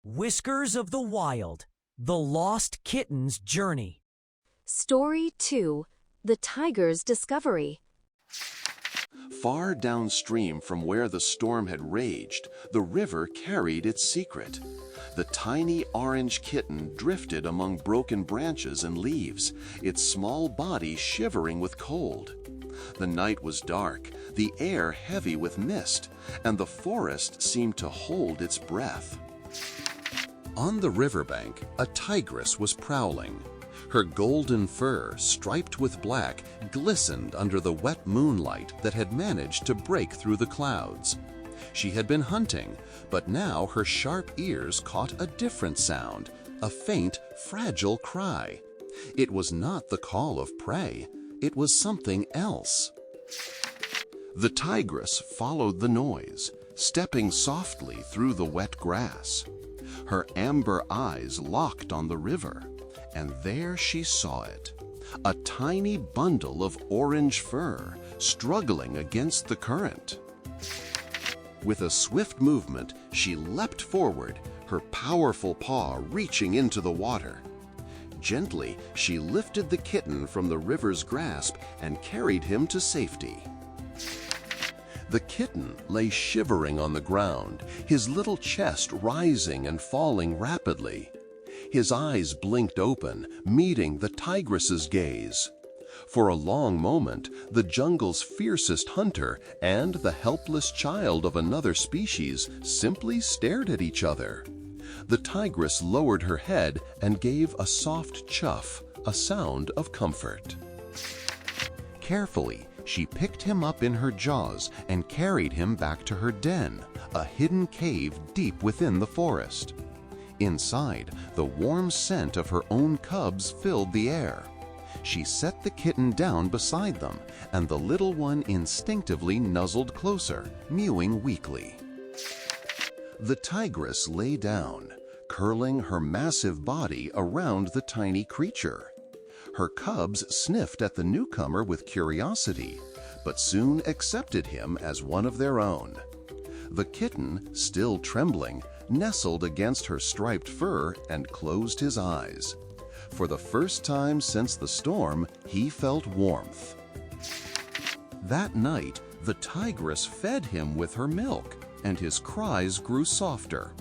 Whiskers of the Wild, The Lost Kitten's Journey. Story 2: The Tiger's Discovery. Far downstream from where the storm had raged, the river carried its secret. The tiny orange kitten drifted among broken branches and leaves, its small body shivering with cold. The night was dark, the air heavy with mist, and the forest seemed to hold its breath. On the riverbank, a tigress was prowling. Her golden fur, striped with black, glistened under the wet moonlight that had managed to break through the clouds. She had been hunting, but now her sharp ears caught a different sound, a faint, fragile cry. It was not the call of prey, it was something else. The tigress followed the noise, stepping softly through the wet grass. Her amber eyes locked on the river, and there she saw it, a tiny bundle of orange fur struggling against the current. With a swift movement, she leapt forward, her powerful paw reaching into the water. Gently, she lifted the kitten from the river's grasp and carried him to safety. The kitten lay shivering on the ground, his little chest rising and falling rapidly. His eyes blinked open, meeting the tigress's gaze. For a long moment, the jungle's fiercest hunter and the helpless child of another species simply stared at each other. The tigress lowered her head and gave a soft chuff, a sound of comfort. Carefully, she picked him up in her jaws and carried him back to her den, a hidden cave deep within the forest. Inside, the warm scent of her own cubs filled the air. She set the kitten down beside them, and the little one instinctively nuzzled closer, mewing weakly. The tigress lay down, curling her massive body around the tiny creature. Her cubs sniffed at the newcomer with curiosity, but soon accepted him as one of their own. The kitten, still trembling, nestled against her striped fur and closed his eyes. For the first time since the storm, he felt warmth. That night, the tigress fed him with her milk, and his cries grew softer.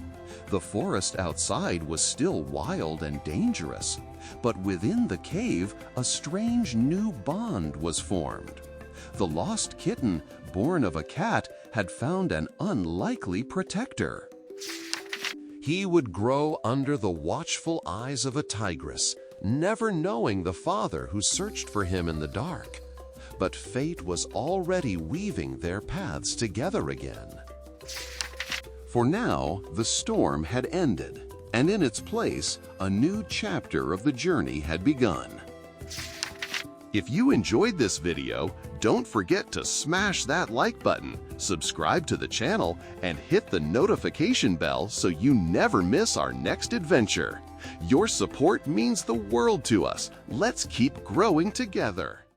The forest outside was still wild and dangerous, but within the cave, a strange new bond was formed. The lost kitten, born of a cat, had found an unlikely protector. He would grow under the watchful eyes of a tigress, never knowing the father who searched for him in the dark. But fate was already weaving their paths together again. For now, the storm had ended, and in its place, a new chapter of the journey had begun. If you enjoyed this video, don't forget to smash that like button, subscribe to the channel, and hit the notification bell so you never miss our next adventure. Your support means the world to us. Let's keep growing together.